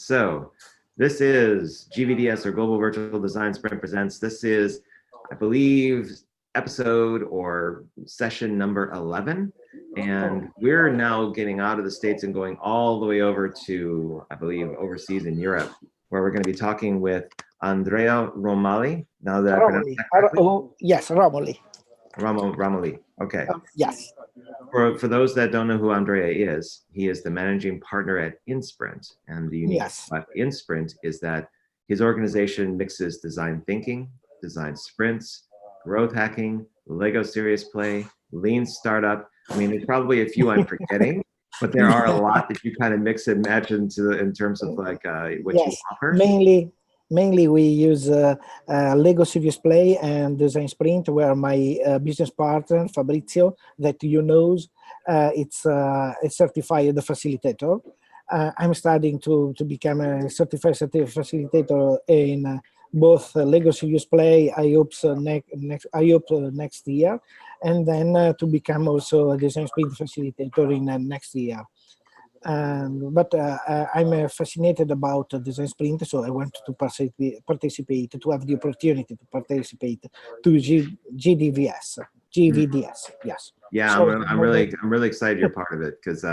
So this is GVDS, or Global Virtual Design Sprint Presents. This is, I believe, episode or session number 11. And we're now getting out of the States and going all the way over to, I believe, overseas in Europe, where we're going to be talking with Andrea Romoli. Now that I pronounced that correctly? Yes, Romoli. Romoli. Okay. Yes. For those that don't know who Andrea is, he is the managing partner at In Sprint. And the unique about In Sprint is that his organization mixes design thinking, design sprints, growth hacking, Lego serious play, lean startup. I mean, there's probably a few I'm forgetting, but there are a lot that you kind of mix and match into in terms of like what you offer. Mainly we use Lego Serious Play and Design Sprint, where my business partner, Fabrizio, that you know, it's a certified facilitator. I'm studying to become a certified facilitator in both Lego Serious Play, I hope next year, and then to become also a Design Sprint facilitator in next year. But I'm fascinated about Design Sprint, so I want to participate, to have the opportunity to participate to GVDS. Yes. Yeah, so, I'm really excited you're part of it, because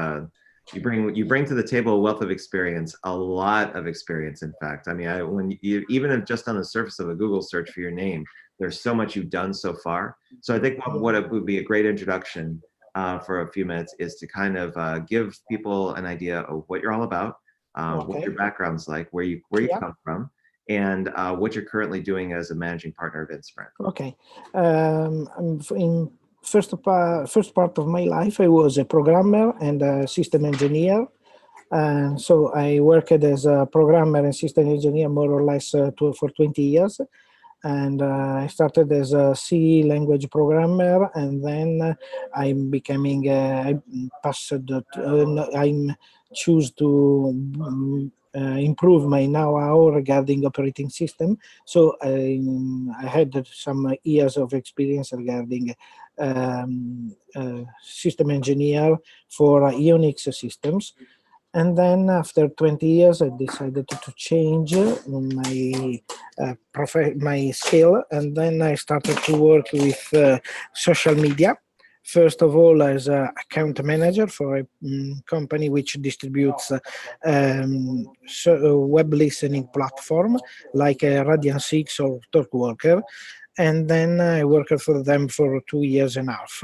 you bring to the table a wealth of experience, a lot of experience. In fact, I mean, even if just on the surface of a Google search for your name, there's so much you've done so far. So I think what it would be a great introduction for a few minutes is to kind of give people an idea of what you're all about, what your background's like, where you come from, and what you're currently doing as a managing partner of In Sprint. Okay. In first part of my life, I was a programmer and a system engineer. And so I worked as a programmer and system engineer more or less for 20 years. And I started as a C language programmer, and then I'm becoming, I choose to improve my know-how regarding operating system. So I had some years of experience regarding system engineer for Unix systems. And then after 20 years, I decided to change my skill, and then I started to work with social media. First of all, as an account manager for a company which distributes web listening platform like Radian 6 or TalkWalker. And then I worked for them for 2 years and a half.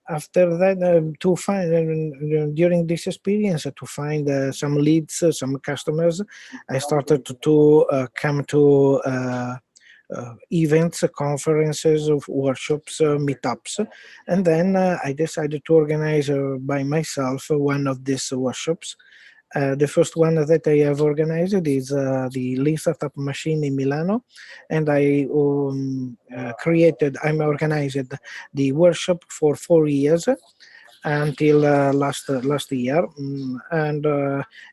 After that, to find during this experience, to find some leads, some customers, I started to come to events, conferences, workshops, meetups, and then I decided to organize by myself one of these workshops. The first one that I have organized is the Lean Startup Machine in Milano, and I organized the workshop for 4 years until last year. And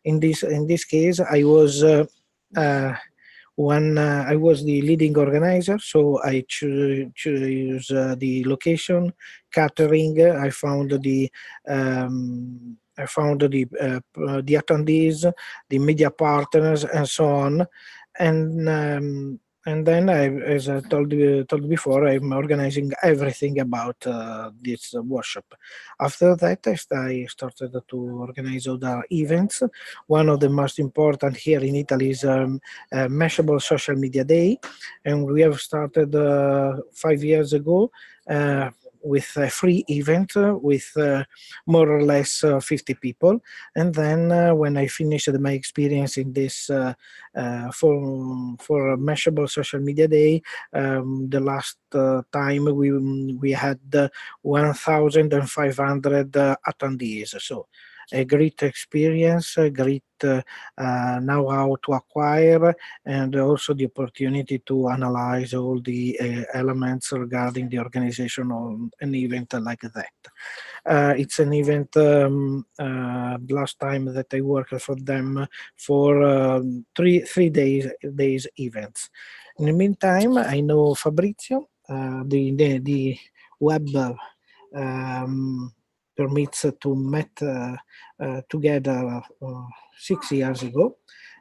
in this case, I was I was the leading organizer, so I choose the location, catering. I found the attendees, the media partners, and so on. And then, as I told before, I'm organizing everything about this workshop. After that, I started to organize other events. One of the most important here in Italy is Mashable Social Media Day, and we have started 5 years ago with a free event with more or less 50 people. And then when I finished my experience in this for Mashable Social Media Day, the last time we had 1,500 attendees. So a great experience, a great know-how to acquire, and also the opportunity to analyze all the elements regarding the organization of an event like that. It's an event, last time that I worked for them for three days events. In the meantime, I know Fabrizio, the web permits to met together 6 years ago,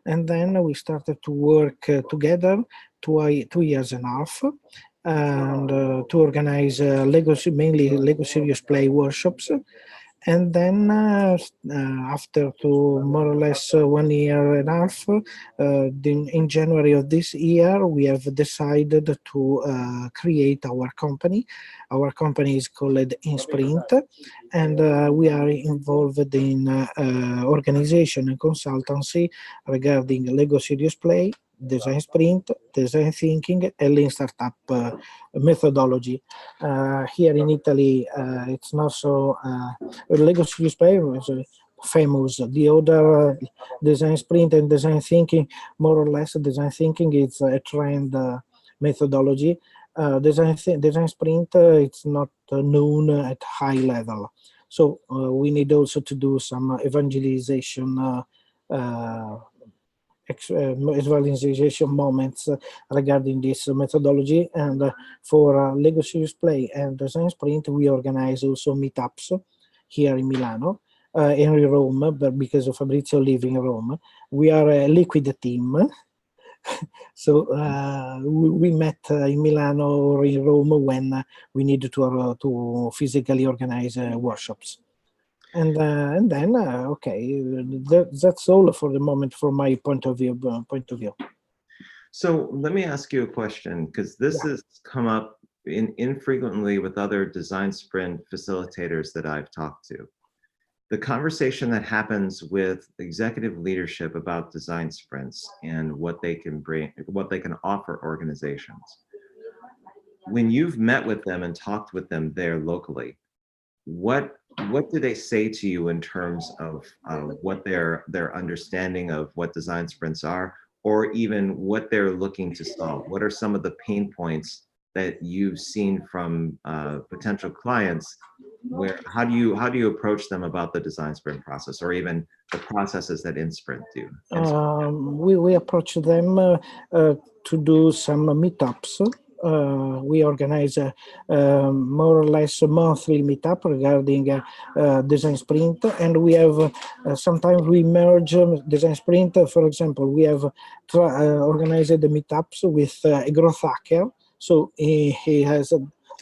And then we started to work together 2 years and a half, and to organize mainly Lego Serious Play workshops. And then after more or less 1 year and a half, in January of this year, we have decided to create our company. Our company is called In Sprint, and we are involved in organization and consultancy regarding Lego Serious Play, design sprint, design thinking, and lean startup methodology. Here in Italy, it's not so. Lego Serious Play is famous. The other design sprint and design thinking, more or less, design thinking is a trend methodology. Design sprint, it's not known at high level. So we need also to do some evangelization visualization moments regarding this methodology. And for Lego Serious Play and Design Sprint, we organize also meetups here in Milano, in Rome, but because of Fabrizio living in Rome. We are a liquid team. So we met in Milano or in Rome when we needed to physically organize workshops. And then, okay, that's all for the moment from my point of view. So let me ask you a question, because this has come up infrequently with other design sprint facilitators that I've talked to. The conversation that happens with executive leadership about design sprints and what they can bring, what they can offer organizations. When you've met with them and talked with them there locally, what do they say to you in terms of what their understanding of what design sprints are, or even what they're looking to solve? What are some of the pain points that you've seen from potential clients? Where how do you approach them about the design sprint process, or even the processes that In Sprint do? We approach them to do some meetups. We organize more or less a monthly meetup regarding design sprint, and we have sometimes we merge design sprint. For example, we have organized the meetups with a growth hacker, so he has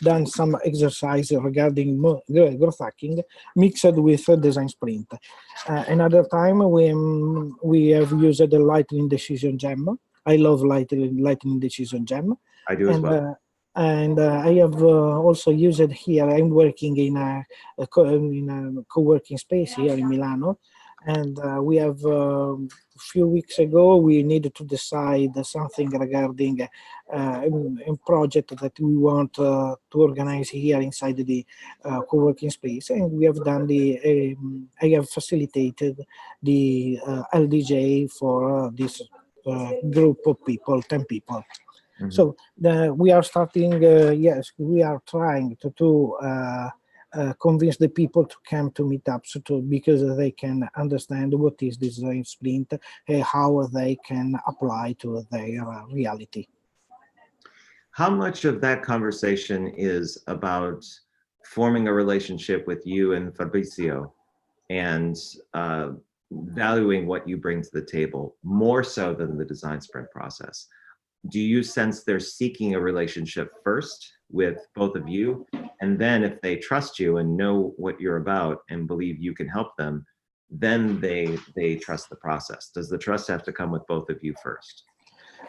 done some exercise regarding growth hacking mixed with design sprint. Another time we have used the Lightning Decision Gem. I love Lightning Decision Gem. I do as well. And I have also used it here. I'm working in a co-working space here in Milano. And we have a few weeks ago, we needed to decide something regarding a project that we want to organize here inside the co-working space. And we have done I have facilitated the LDJ for this group of people, 10 people. Mm-hmm. So we are starting, yes, we are trying to convince the people to come to meetups because they can understand what is design sprint and how they can apply to their reality. How much of that conversation is about forming a relationship with you and Fabrizio and valuing what you bring to the table more so than the design sprint process? Do you sense they're seeking a relationship first with both of you, and then if they trust you and know what you're about and believe you can help them, then they trust the process? Does the trust have to come with both of you first?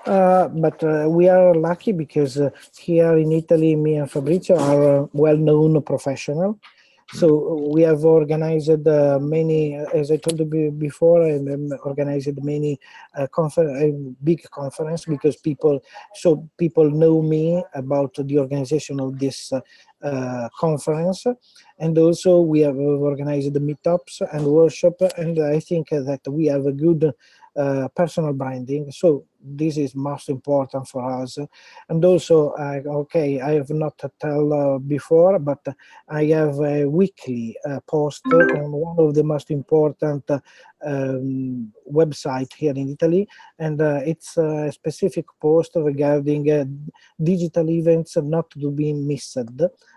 But we are lucky because here in Italy, me and Fabrizio are well-known professionals. So we have organized many, as I told you before, and organized many big conference because people know me about the organization of this conference. And also we have organized the meetups and workshop, and I think that we have a good personal branding. So this is most important for us. And also, okay, I have not told before, but I have a weekly post on one of the most important website here in Italy, and it's a specific post regarding digital events not to be missed.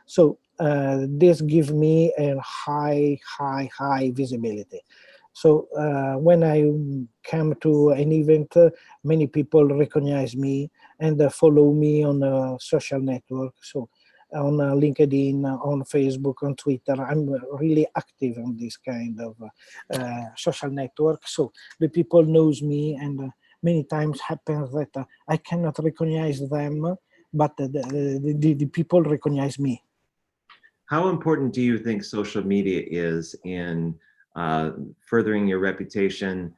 So this gives me a high visibility. So when I come to an event, many people recognize me and follow me on a social network. So on LinkedIn, on Facebook, on Twitter, I'm really active on this kind of social network. So the people knows me, and many times happens that I cannot recognize them, but the people recognize me. How important do you think social media is in furthering your reputation,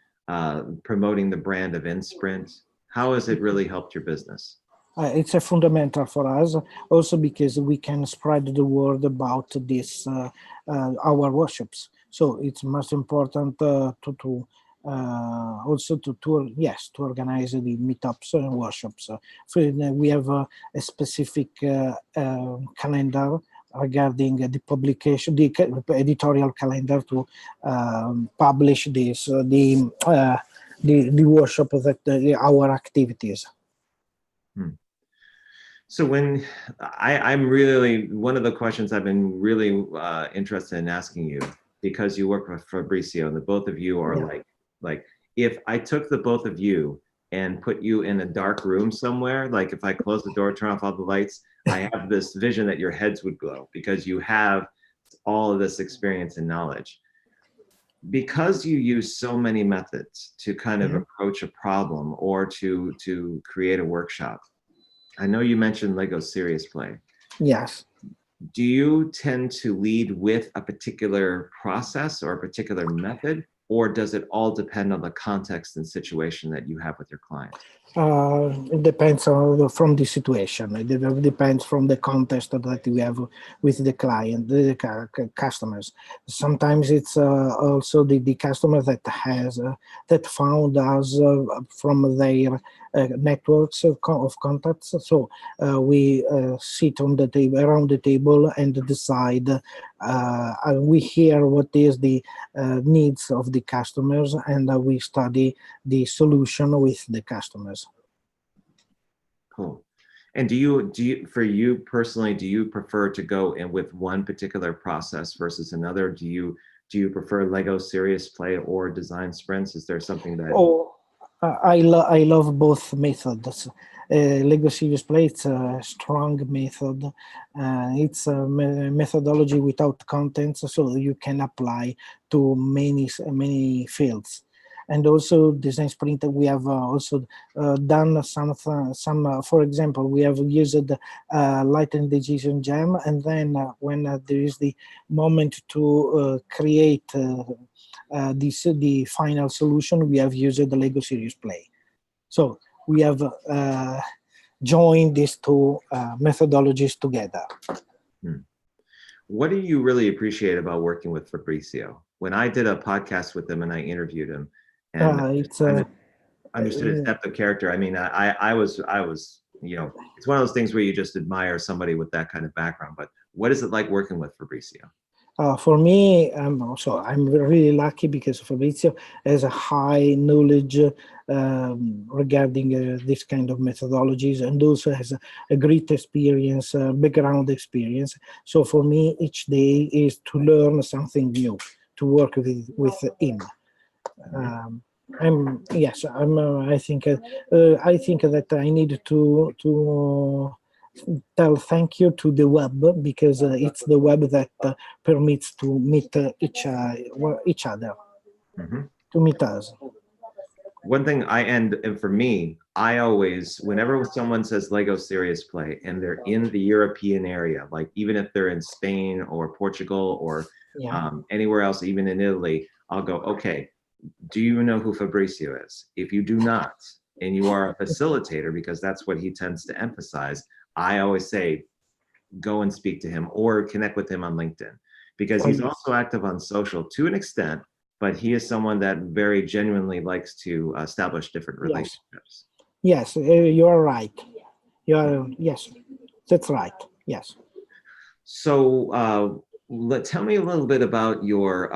promoting the brand of In Sprint? How has it really helped your business? It's a fundamental for us, also because we can spread the word about this our workshops. So it's most important to also to organize the meetups and workshops. We have a specific calendar regarding the publication, the editorial calendar to publish this the workshop that our activities. So when I'm really, one of the questions I've been really interested in asking you, because you work with Fabrizio and the both of you are like, if I took the both of you and put you in a dark room somewhere, like if I close the door, turn off all the lights, I have this vision that your heads would glow because you have all of this experience and knowledge. Because you use so many methods to kind of approach a problem or to create a workshop. I know you mentioned Lego Serious Play. Yes. Do you tend to lead with a particular process or a particular method, or does it all depend on the context and situation that you have with your client? It depends from the situation. It depends from the context that we have with the client, the customers. Sometimes it's also the customer that has that found us from their networks of contacts. So we sit on the table, around the table, and decide. We hear what is the needs of the customers, and we study the solution with the customers. Cool. And do you, for you personally, do you prefer to go in with one particular process versus another? Do you prefer Lego Serious Play or design sprints? Is there something that? Oh, I love both methods. Lego Serious Play, it's a strong method. It's a methodology without contents, so you can apply to many fields. And also design sprint, we have also done some, for example, we have used light and decision jam, and then when there is the moment to create the final solution, we have used the Lego Serious Play. So we have joined these two methodologies together. What do you really appreciate about working with Fabrizio? When I did a podcast with him and I interviewed him, and I understood his depth of character. I mean, I was, you know, it's one of those things where you just admire somebody with that kind of background. But what is it like working with Fabrizio? For me, I'm really lucky because Fabrizio has a high knowledge regarding this kind of methodologies, and also has a great experience, background experience. So for me, each day is to learn something new, to work with him. I think that I need to tell thank you to the web, because it's the web that permits to meet each other, to meet us. One thing and for me, I always, whenever someone says Lego Serious Play and they're in the European area, like even if they're in Spain or Portugal or anywhere else, even in Italy, I'll go, okay, do you know who Fabrizio is? If you do not, and you are a facilitator, because that's what he tends to emphasize, I always say, go and speak to him or connect with him on LinkedIn, because he's also active on social to an extent, but he is someone that very genuinely likes to establish different relationships. Yes, you are right. Yes, that's right. Yes. So tell me a little bit about your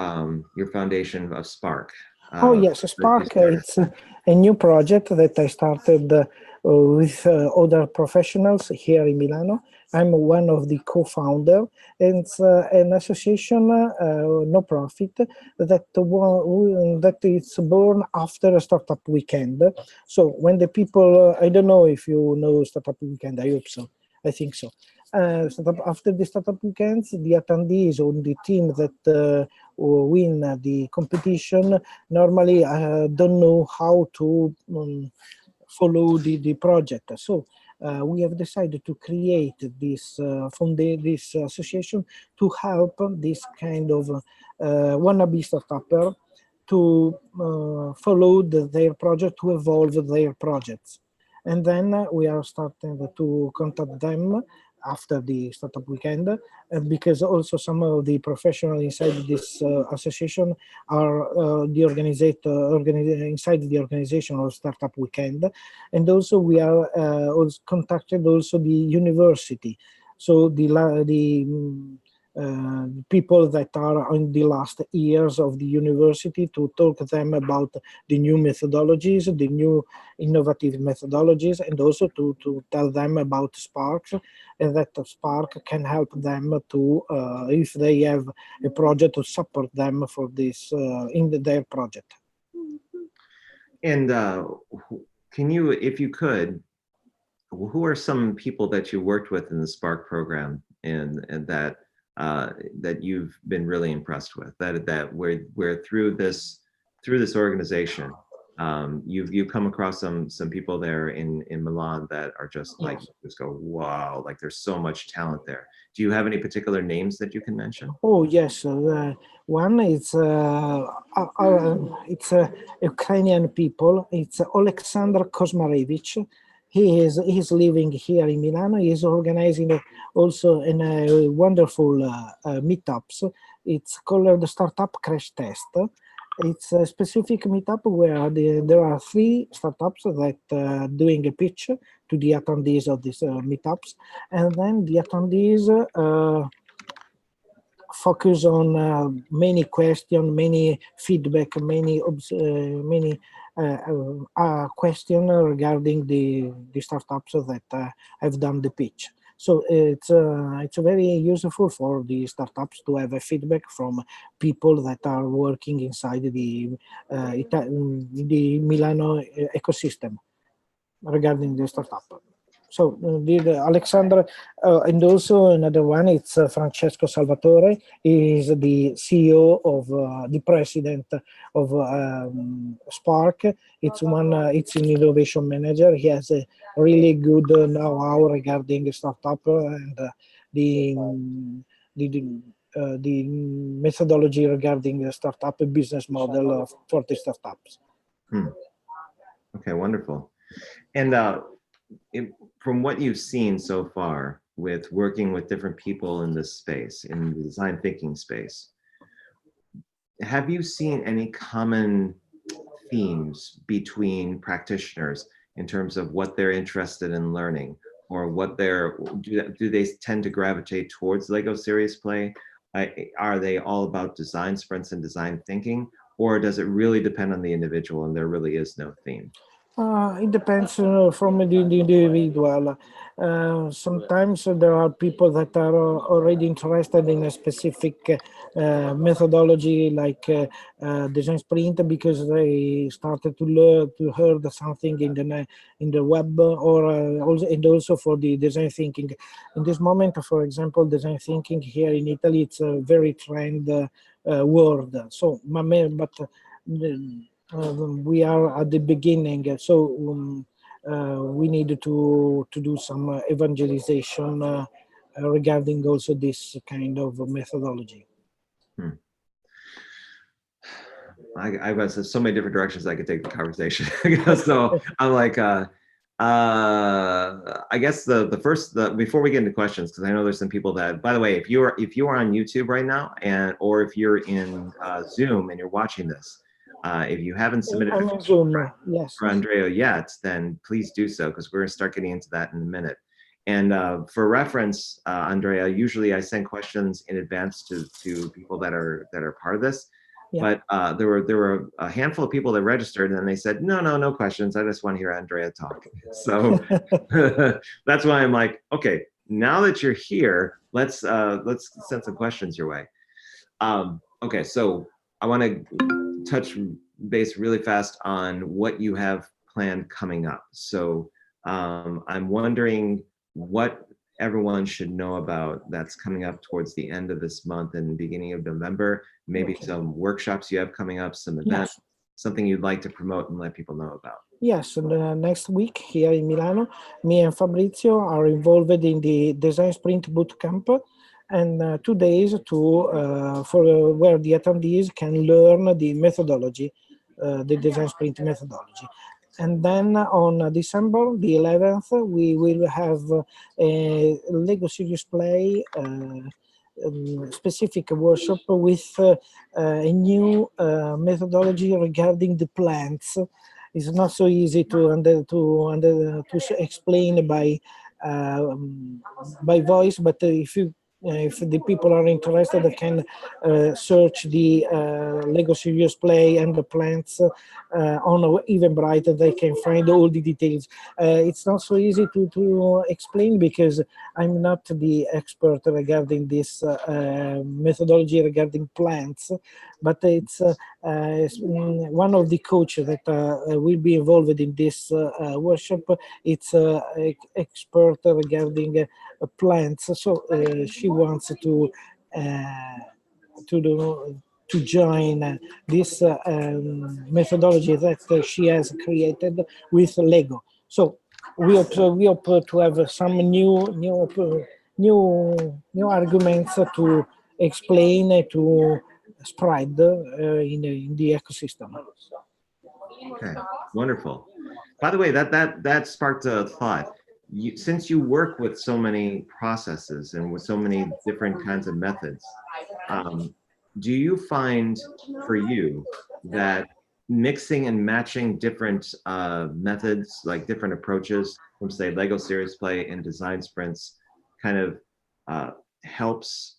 foundation of Spark. Yes, Spark, it's a new project that I started with other professionals here in Milano. I'm one of the co-founder, and it's an association, no profit, that is born after a startup weekend. So when the people, I don't know if you know startup weekend, I hope so, I think so. After the startup weekends, the attendees on the team that win the competition normally don't know how to follow the project. So we have decided to create this this association to help this kind of wannabe startupper to follow their project, to evolve their projects. And then we are starting to contact them after the startup weekend, because also some of the professionals inside this association are the inside the organization of startup weekend. And also we are also contacted also the university. So people that are in the last years of the university, to talk to them about the new methodologies, the new innovative methodologies, and also to tell them about Spark, and that Spark can help them to, if they have a project, to support them for this in their project. And can you, if you could, who are some people that you worked with in the Spark program and that that you've been really impressed with, that where through this organization, you've come across some people there in Milan that are just like, just go, wow, like there's so much talent there. Do you have any particular names that you can mention? Oh yes, one is it's Ukrainian people. It's Alexander Kosmarevich. He's living here in Milano. He's organizing also a wonderful meetups. It's called the Startup Crash Test. It's a specific meetup where there are 3 startups that doing a pitch to the attendees of these meetups, and then the attendees focus on many questions, many feedback, many questions regarding the startups that have done the pitch. So it's very useful for the startups to have a feedback from people that are working inside the Milano ecosystem regarding the startup. So Alexander, and also another one, it's Francesco Salvatore. He is the CEO of the president of Spark. It's it's an innovation manager. He has a really good know-how regarding startup and the methodology regarding the startup business model for the startups. Okay, wonderful. And from what you've seen so far with working with different people in this space, in the design thinking space, have you seen any common themes between practitioners in terms of what they're interested in learning, or what do they tend to gravitate towards Lego Serious Play? Are they all about design sprints and design thinking, or does it really depend on the individual and there really is no theme? It depends from the individual. Sometimes there are people that are already interested in a specific methodology, like design sprint, because they started to learn, to heard something in the web, or also for the design thinking. In this moment, for example, design thinking here in Italy, it's a very trend word. So, but we are at the beginning, so we need to do some evangelization regarding also this kind of methodology. I've got so many different directions I could take the conversation. So I'm like, I guess the first, before we get into questions, because I know there's some people that, by the way, if you are on YouTube right now, or if you're in Zoom and you're watching this, if you haven't submitted a Zoom, yes, for Andrea yet, then please do so, because we're going to start getting into that in a minute. And for reference, Andrea, usually I send questions in advance to people that are part of this. but there were a handful of people that registered, and they said, no questions. I just want to hear Andrea talk. So that's why I'm like, okay, now that you're here, let's send some questions your way. Okay, so I want to touch base really fast on what you have planned coming up. So I'm wondering what everyone should know about that's coming up towards the end of this month and beginning of November. Maybe some workshops you have coming up, some events, something you'd like to promote and let people know about. Yes, next week here in Milano, me and Fabrizio are involved in the Design Sprint Bootcamp, and 2 days for where the attendees can learn the methodology, the Design Sprint methodology. And then on December the 11th, we will have a Lego Serious Play specific workshop with a new methodology regarding the plants. It's not so easy to explain by voice, but if the people are interested, they can search the Lego Serious Play and the plants on Eventbrite. They can find all the details. It's not so easy to explain because I'm not the expert regarding this methodology regarding plants, but it's one of the coaches that will be involved in this workshop. It's expert regarding plants, so she wants to join this methodology that she has created with Lego. So we hope to have some new arguments to explain, to spread in the ecosystem. Okay, wonderful. By the way, that sparked a thought. Since you work with so many processes and with so many different kinds of methods, do you find for you that mixing and matching different methods, like different approaches from, say, Lego Serious Play and design sprints kind of helps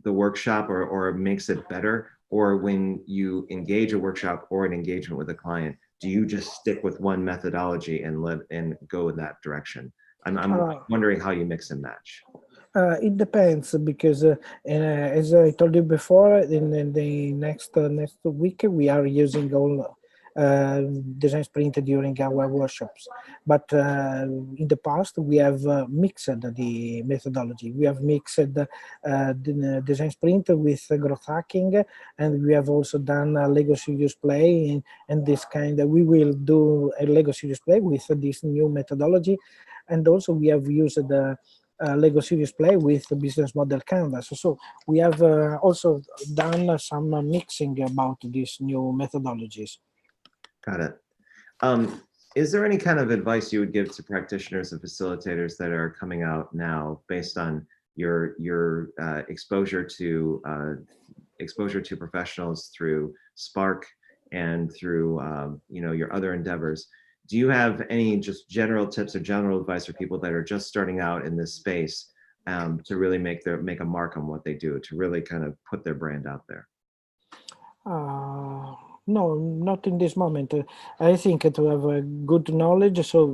the workshop or makes it better? Or when you engage a workshop or an engagement with a client, do you just stick with one methodology and go in that direction? I'm wondering how you mix and match. It depends because, as I told you before, in the next week we are using all design sprint during our workshops. But in the past we have mixed the methodology. We have mixed the design sprint with growth hacking, and we have also done a Lego Serious Play and this kind. We will do a Lego Serious Play with this new methodology, and also we have used the Lego Serious Play with the business model canvas. So we have also done some mixing about these new methodologies. Got it. Is there any kind of advice you would give to practitioners and facilitators that are coming out now, based on your exposure to professionals through Spark and through your other endeavors? Do you have any just general tips or general advice for people that are just starting out in this space to really make a mark on what they do, to really kind of put their brand out there? No, not in this moment. I think to have a good knowledge, so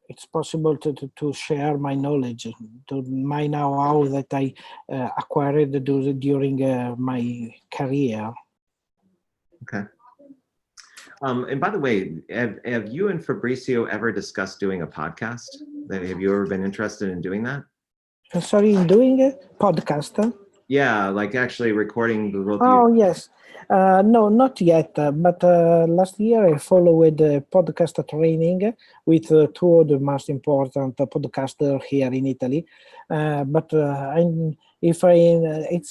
it's possible to share my knowledge, to my know-how that I acquired during my career. Okay. And by the way, have you and Fabrizio ever discussed doing a podcast? Have you ever been interested in doing that? Sorry, in doing a podcast? Yeah, like actually recording the both of you. Oh, yes. No, not yet. But last year I followed a podcast training with two of the most important podcasters here in Italy. But it's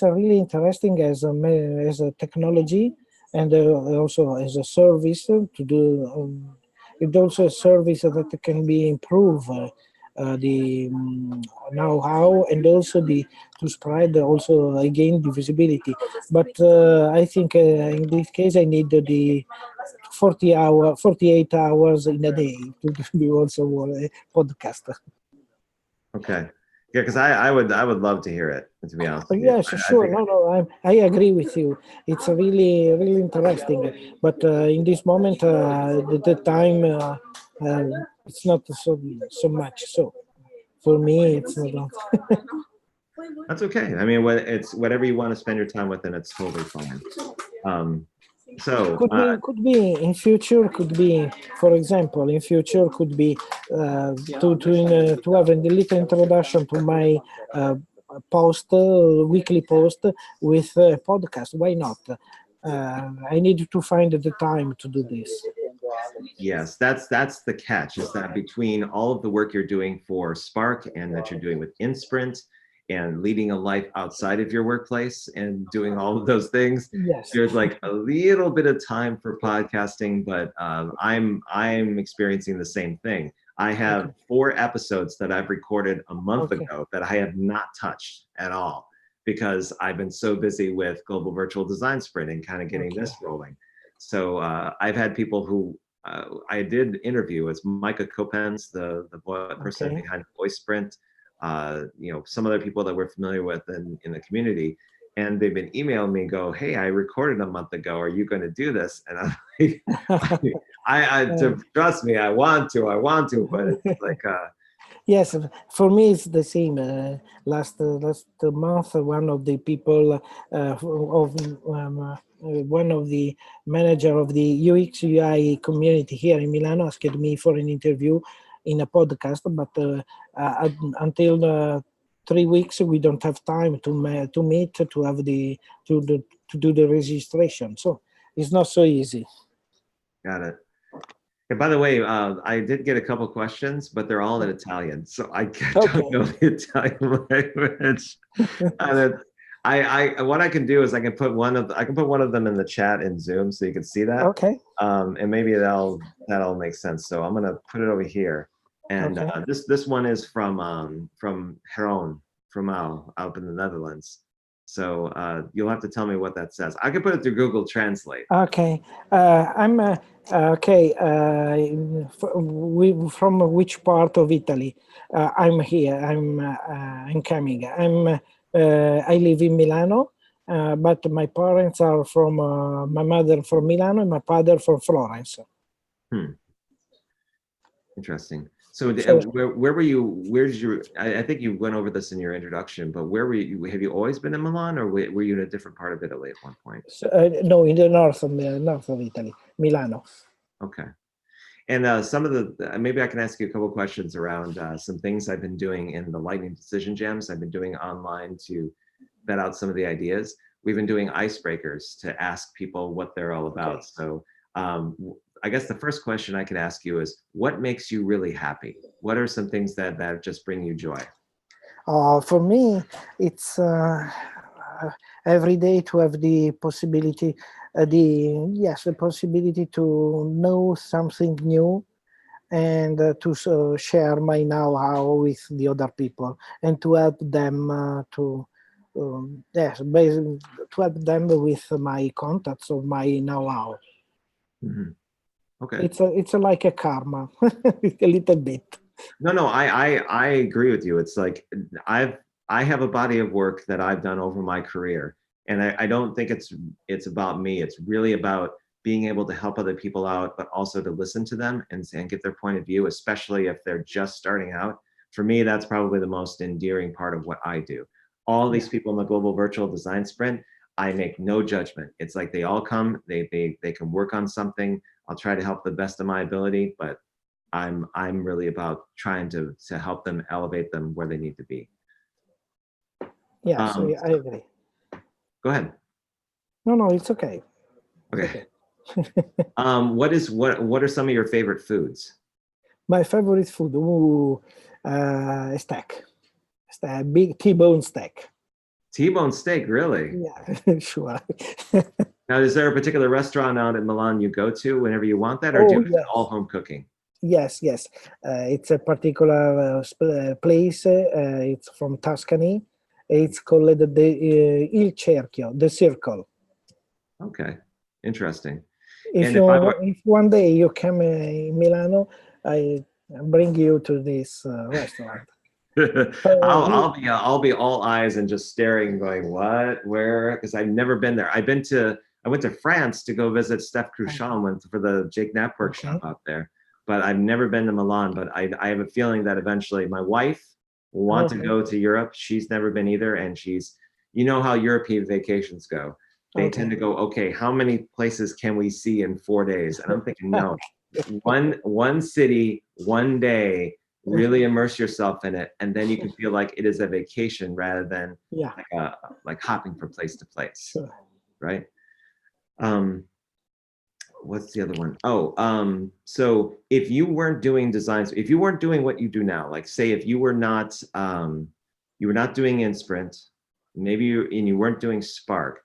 really interesting as a technology, and also as a service to do. It's also a service that can be improved. The know-how, and also to spread also again the visibility. But I think in this case I need the 48 hours in a day to be also a podcaster. Okay. Yeah, because I would love to hear it, to be honest with you. Yes, I sure. think, No, I agree with you. It's really, really interesting. But in this moment, the time, it's not so much. So for me, it's not. that's okay. I mean, it's whatever you want to spend your time with, and it's totally fine. Um, so Could be in future. Could be, for example, in future could be to have a little introduction to my uh, post, weekly post with podcast. Why not? I need to find the time to do this. yes, that's the catch, is that between all of the work you're doing for Spark and that you're doing with InSprint and leading a life outside of your workplace and doing all of those things, Yes. there's like a little bit of time for podcasting, but I'm experiencing the same thing. I have Okay. 4 episodes that I've recorded a month Okay. ago that I have not touched at all because I've been so busy with Global Virtual Design Sprint and kind of getting Okay. this rolling. So I've had people who I did interview. It's Micah Copens, the person Okay. behind Voice Sprint. Some other people that we're familiar with in the community, and they've been emailing me, go, "Hey, I recorded a month ago. Are you going to do this?" And I'm like, trust me, I want to, but it's like, Yes, for me it's the same. Last month, one of the people one of the manager of the UX UI community here in Milano asked me for an interview in a podcast, but until 3 weeks we don't have time to meet to have to do the registration. So it's not so easy. got it. And by the way, I did get a couple questions, but they're all in Italian, so I don't know the Italian language. And what I can do is I can put one of them in the chat in Zoom so you can see that. Okay. And maybe that'll make sense. So I'm gonna put it over here. And Okay. this one is from Heron, from out in the Netherlands. So you'll have to tell me what that says. I can put it through Google Translate. Okay, I'm okay. From which part of Italy? I'm here. I'm coming. I live in Milano, but my parents are from. My mother from Milano and my father from Florence. Interesting. So So, where were you? Where's your? I think you went over this in your introduction, but where were you? Have you always been in Milan, or were you in a different part of Italy at one point? no, in the north of Italy, Milano. Okay. And some of the, maybe I can ask you a couple questions around some things I've been doing in the Lightning Decision Jams. I've been doing online to vet out some of the ideas. We've been doing icebreakers to ask people what they're all about. Okay. So I guess the first question I could ask you is, what makes you really happy? What are some things that just bring you joy? For me, it's every day to have the possibility, the possibility to know something new and to share my know-how with the other people and to help them basically to help them with my contacts or my know-how. Mm-hmm. Okay. It's like a karma, a little bit. No, I agree with you. It's like I have a body of work that I've done over my career, and I don't think it's about me. It's really about being able to help other people out, but also to listen to them and get their point of view, especially if they're just starting out. For me, that's probably the most endearing part of what I do. All these people in the Global Virtual Design Sprint, I make no judgment. It's like they all come, they can work on something. I'll try to help the best of my ability, but I'm really about trying to help them elevate them where they need to be. Yes, I agree. Go ahead. No, it's okay. Okay. What are some of your favorite foods? My favorite food, steak, big T-bone steak. T-bone steak, really? Yeah, sure. Now, is there a particular restaurant out in Milan you go to whenever you want that, or do you have all home cooking? Yes. It's a particular place. It's from Tuscany. It's called Il Cerchio, the circle. Okay, interesting. If one day you come in Milano, I bring you to this restaurant. I'll be all eyes and just staring, going, what, where? Because I've never been there. I went to France to go visit Steph Cruchon for the Jake Knapp workshop out there, but I've never been to Milan. But I have a feeling that eventually my wife will want to go to Europe. She's never been either, and you know how European vacations go. They tend to go, okay, how many places can we see in 4 days? And I'm thinking, no, one city, one day. Really immerse yourself in it, and then you can feel like it is a vacation rather than like hopping from place to place, right? What's the other one? Oh, so if you weren't doing designs, if you weren't doing what you do now, like say if you were not doing In Sprint, maybe you weren't doing Spark,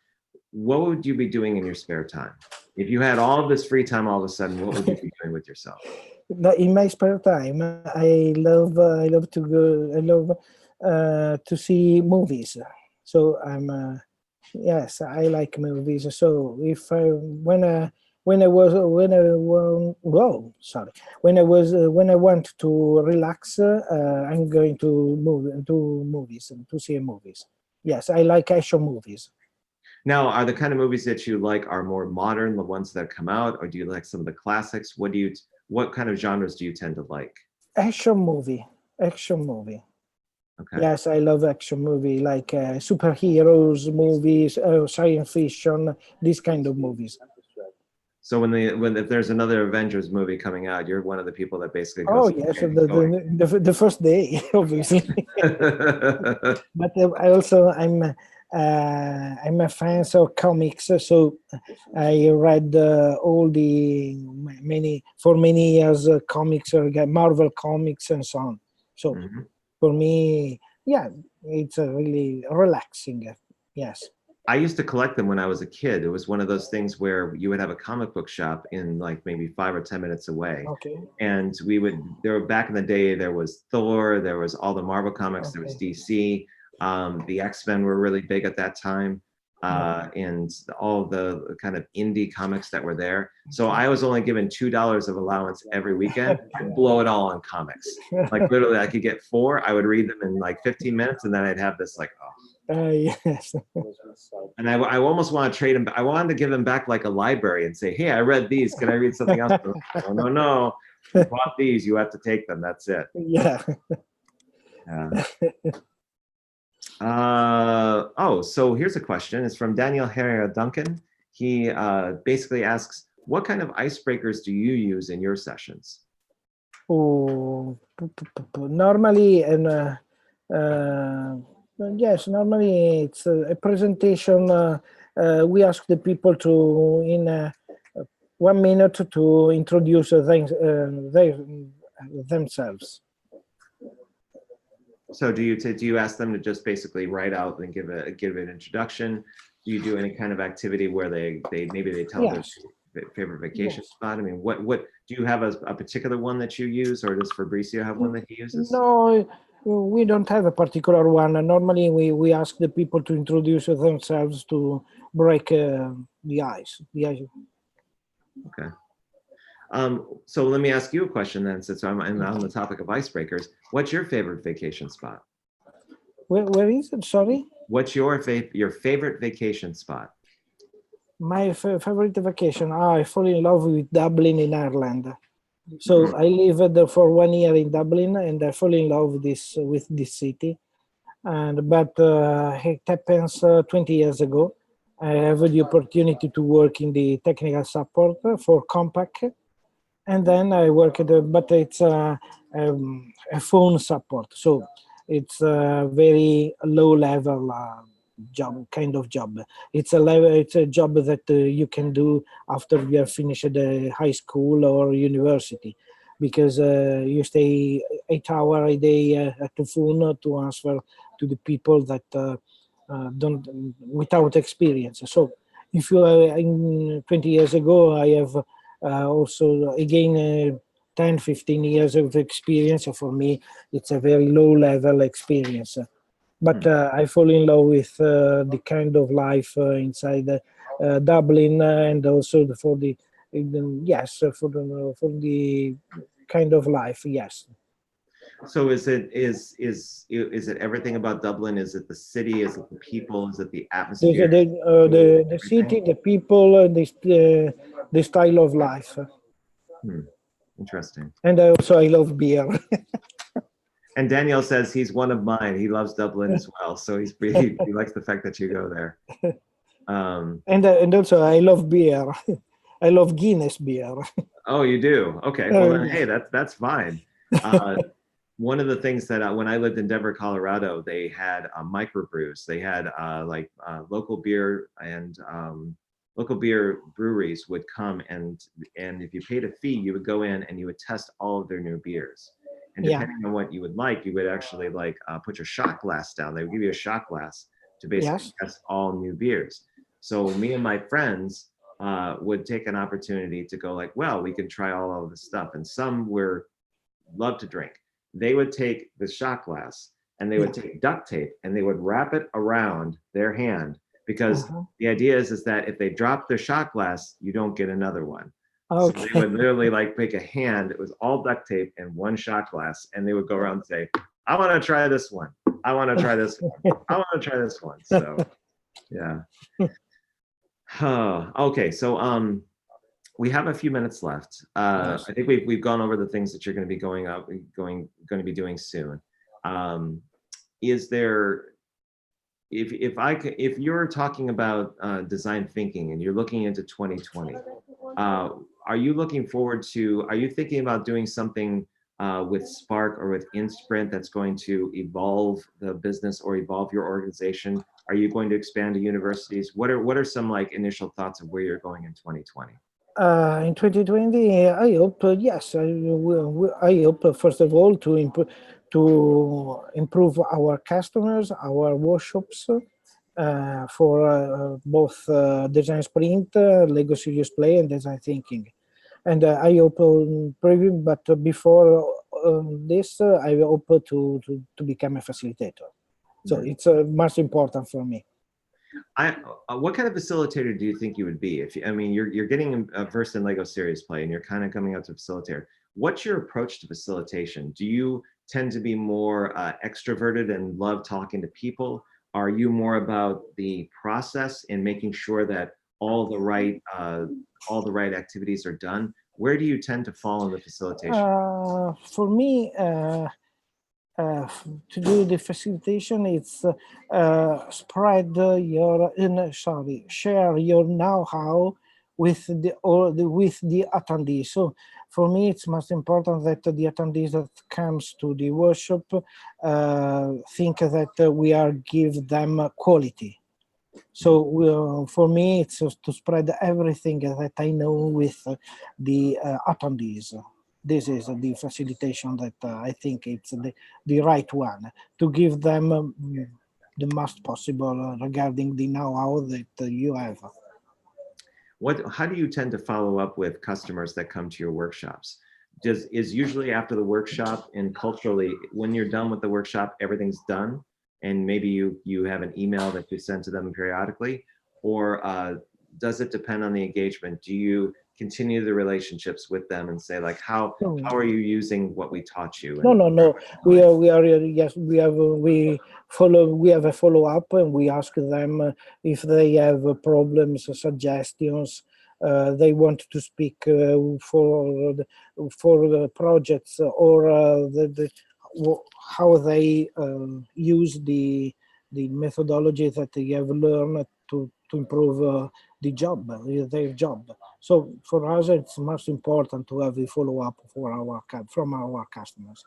what would you be doing in your spare time? If you had all of this free time all of a sudden, what would you be doing with yourself? In my spare time, I love to go. I love to see movies. So yes, I like movies. So if when I want to relax, I'm going to movies and to see movies. Yes, I like action movies. Now, are the kind of movies that you like are more modern, the ones that come out, or do you like some of the classics? What kind of genres do you tend to like? Action movie. Okay. Yes, I love action movie, like superheroes movies, science fiction, these kind of movies. So if there's another Avengers movie coming out, you're one of the people that basically goes. Oh yes, the first day, obviously. But I'm a fan of comics, so I read all the many years comics, Marvel comics and so on. So for me, yeah, it's really relaxing. Yes. I used to collect them when I was a kid. It was one of those things where you would have a comic book shop in like maybe 5 or 10 minutes away. Okay. And back in the day, there was Thor, there was all the Marvel comics, there was DC. The X-Men were really big at that time, and all the kind of indie comics that were there. So I was only given $2 of allowance every weekend. I'd blow it all on comics. Like literally, I could get 4. I would read them in like 15 minutes, and then I'd have this like, oh. Yes. And I almost want to trade them. I wanted to give them back like a library and say, hey, I read these. Can I read something else? No. You bought these. You have to take them. That's it. Yeah. So here's a question. It's from Daniel Herrera Duncan. He basically asks, what kind of icebreakers do you use in your sessions? Normally, yes, normally it's a presentation. We ask the people to, in 1 minute, to introduce themselves. So do you ask them to just basically write out and give an introduction? Do you do any kind of activity where they tell their favorite vacation spot? I mean, what do you have a particular one that you use, or does Fabrizio have one that he uses? No, we don't have a particular one. Normally, we ask the people to introduce themselves to break the ice. Okay. So let me ask you a question then, since I'm on the topic of icebreakers. What's your favorite vacation spot? Where is it? Sorry? What's your favorite vacation spot? My favorite vacation? I fall in love with Dublin in Ireland. So I lived for 1 year in Dublin, and I fall in love with this city. But it happens 20 years ago. I have the opportunity to work in the technical support for Compaq. And then I worked, but it's a phone support. So it's a very low level kind of job. It's a job that you can do after you have finished high school or university, because you stay 8 hours a day at the phone to answer to the people that without experience. So if you are 20 years ago, I have also again 10, 15 years of experience. So for me, it's a very low level experience. But I fall in love with the kind of life inside Dublin, and also for the kind of life. Yes. So is it everything about Dublin? Is it the city? Is it the people? Is it the atmosphere? The city, the people, the style of life. Hmm. Interesting. And I love beer. And Daniel says he's one of mine. He loves Dublin as well. So he likes the fact that you go there. And also I love beer. I love Guinness beer. Oh, you do? Okay. Well then, Yeah. hey, that's fine. One of the things that when I lived in Denver, Colorado, they had microbrews. They had local beer and local beer breweries would come and if you paid a fee, you would go in and you would test all of their new beers. And Yeah. depending on what you would like, you would actually put your shot glass down. They would give you a shot glass to basically Yes. test all new beers. So me and my friends would take an opportunity to go like, well, we can try all of this stuff. And some were love to drink. They would take the shot glass and they would take duct tape and they would wrap it around their hand because the idea is that if they drop their shot glass, you don't get another one. So Okay. they would literally make a hand. It was all duct tape and one shot glass, and they would go around and say, "I want to try this one. I want to try this one. I want to try this one." So, yeah. Okay, so we have a few minutes left. Yes. I think we've gone over the things that you're going to be going to be doing soon. Is there if you're talking about design thinking and you're looking into 2020, are you looking forward to? Are you thinking about doing something with Spark or with In Sprint that's going to evolve the business or evolve your organization? Are you going to expand to universities? What are some initial thoughts of where you're going in 2020? In 2020, I hope, yes, I hope, first of all, to improve our customers, our workshops for both design sprint, Lego Serious Play, and design thinking. And I hope, but before this, I hope to become a facilitator. So it's most important for me. What kind of facilitator do you think you would be? I mean, you're getting versed in Lego Serious Play, and you're kind of coming out to facilitator. What's your approach to facilitation? Do you tend to be more extroverted and love talking to people? Are you more about the process and making sure that all the right activities are done? Where do you tend to fall in the facilitation? For me, to do the facilitation, it's spread your share your know-how with the attendees. So for me, it's most important that the attendees that comes to the workshop think that we are give them quality. So for me, it's to spread everything that I know with the attendees. This is the facilitation that I think it's the right one, to give them the most possible regarding the know-how that you have. How do you tend to follow up with customers that come to your workshops? Is usually after the workshop, and culturally, when you're done with the workshop, everything's done, and maybe you have an email that you send to them periodically, or does it depend on the engagement? Do you continue the relationships with them and say how are you using what we taught you? No. We have a follow up, and we ask them if they have problems, suggestions. They want to speak for the projects, or how they use the methodology that they have learned to improve their job. So for us, it's most important to have a follow-up from our customers.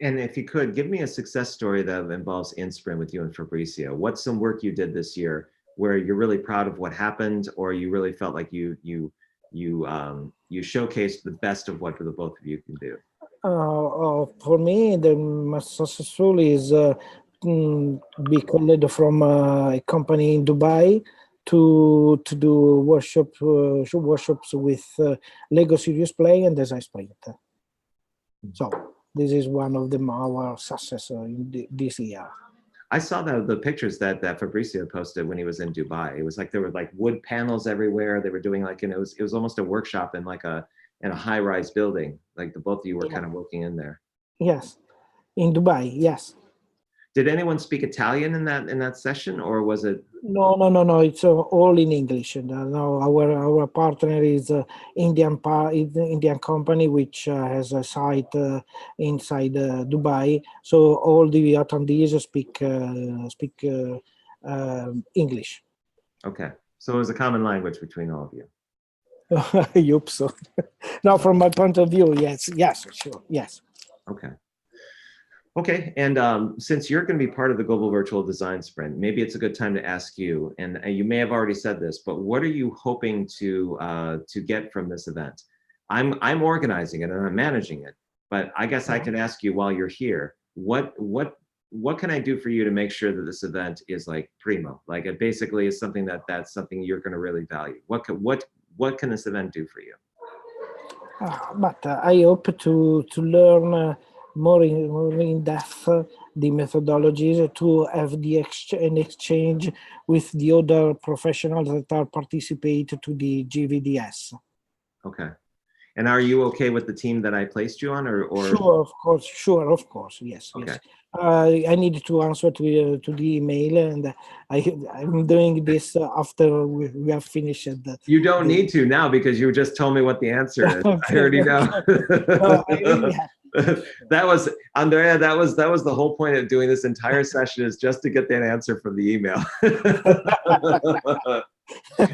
And if you could, give me a success story that involves In Sprint with you and Fabrizio. What's some work you did this year where you're really proud of what happened, or you really felt like you showcased the best of what the both of you can do? For me, the most successful is be called from a company in Dubai to do workshops with Lego Serious Play and Design Sprint. So this is one of our success in this year. I saw the pictures that Fabrizio posted when he was in Dubai. It was like there were wood panels everywhere. They were doing it was almost a workshop in a high-rise building. Like the both of you were kind of working in there. Yes. In Dubai, yes. Did anyone speak Italian in that session, or was it? No. It's all in English. And, no, our partner is Indian company which has a site inside Dubai. So all the attendees speak English. Okay, so it was a common language between all of you. I hope so. Now, from my point of view, yes, sure, yes. Okay, and since you're going to be part of the Global Virtual Design Sprint, maybe it's a good time to ask you, and you may have already said this, but what are you hoping to get from this event? I'm organizing it and I'm managing it, but I guess I can ask you while you're here, what can I do for you to make sure that this event is like primo? Like it basically is something that's something you're going to really value. What can this event do for you? But I hope to learn more in depth the methodologies, to have an exchange with the other professionals that are participate to the GVDS. Okay. And are you okay with the team that I placed you on, or? Sure, of course, yes, okay. Yes. I need to answer to the email, and I'm doing this after we have finished. You don't need to now because you just told me what the answer is. I already know. That was, Andrea, that was the whole point of doing this entire session, is just to get that answer from the email.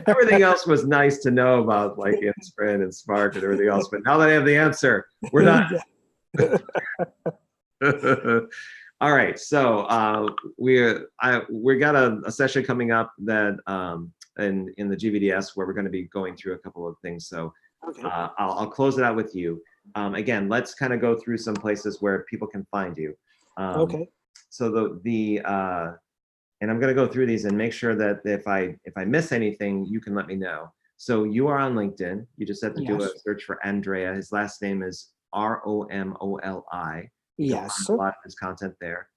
Everything else was nice to know about, like In Sprint and Spark and everything else, but now that I have the answer, we're not. All right, so we got a session coming up that in the GVDS where we're going to be going through a couple of things. So I'll close it out with you. Again, let's kind of go through some places where people can find you. Okay. So and I'm going to go through these and make sure that if I miss anything, you can let me know. So you are on LinkedIn. You just have to do a search for Andrea. His last name is Romoli. Yes. A lot of his content there.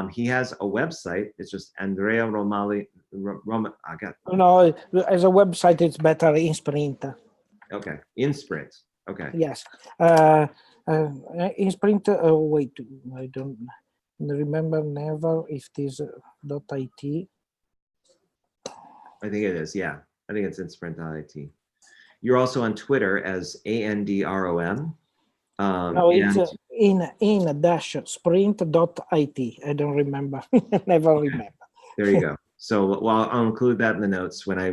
He has a website. It's just Andrea Romoli. No, as a website, it's better In Sprint. Okay, In Sprint. Okay. Yes. In Sprint. Wait, I don't remember never if it is .it. I think it is. Yeah, I think it's In Sprint.it. You're also on Twitter as ANDROM. No, it's in-sprint.it. I don't remember. Never remember. There you go. So well, I'll include that in the notes when I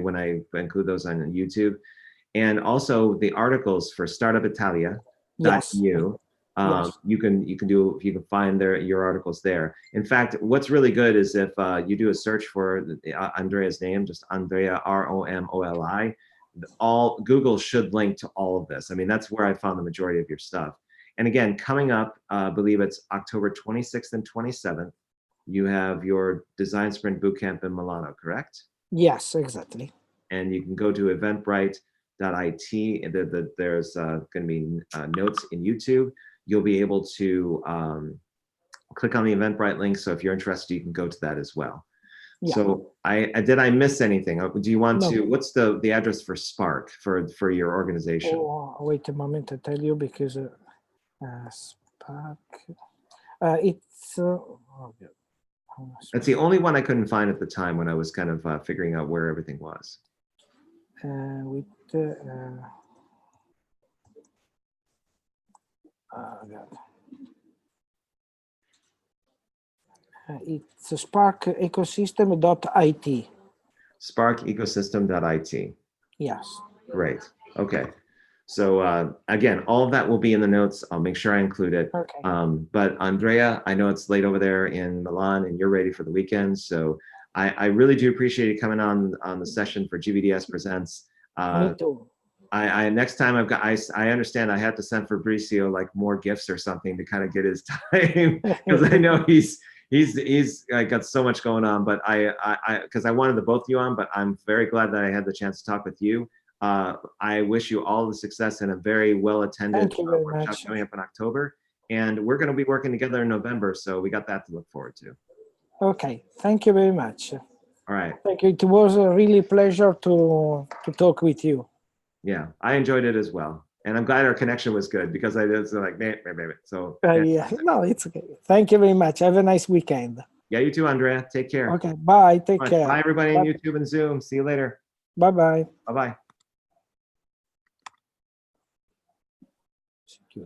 include those on YouTube, and also the articles for StartupItalia.eu. Yes. You can find your articles there. In fact, what's really good is if you do a search for Andrea's name, just Andrea Romoli. Google should link to all of this. I mean, that's where I found the majority of your stuff. And again, coming up, I believe it's October 26th and 27th, you have your Design Sprint Bootcamp in Milano, correct? Yes, exactly. And you can go to eventbrite.it. There's going to be notes in YouTube. You'll be able to click on the Eventbrite link. So if you're interested, you can go to that as well. Yeah. So did I miss anything? Do you want to, what's the address for Spark for your organization? Oh, wait a moment, I tell you, because Spark, it's, that's the only one I couldn't find at the time when I was kind of figuring out where everything was. It's sparkecosystem.it. Sparkecosystem.it. Yes. Great. Okay. So again, all of that will be in the notes. I'll make sure I include it. Okay. But Andrea, I know it's late over there in Milan and you're ready for the weekend. So I really do appreciate you coming on the session for GVDS Presents. Me too. Next time I understand I have to send Fabrizio like more gifts or something to kind of get his time, because I know he's got so much going on. But because I wanted the both of you on, but I'm very glad that I had the chance to talk with you. I wish you all the success in a very well attended workshop coming up in October, and we're going to be working together in November, so we got that to look forward to. Okay, thank you very much. All right. Thank you. It was a really pleasure to talk with you. Yeah, I enjoyed it as well. And I'm glad our connection was good because I was like, meh. So Yeah, no, it's okay. Thank you very much. Have a nice weekend. yeah, you too, Andrea. Take care. Okay, bye. Take care. Bye, everybody on YouTube and Zoom. See you later. Bye-bye. Bye-bye.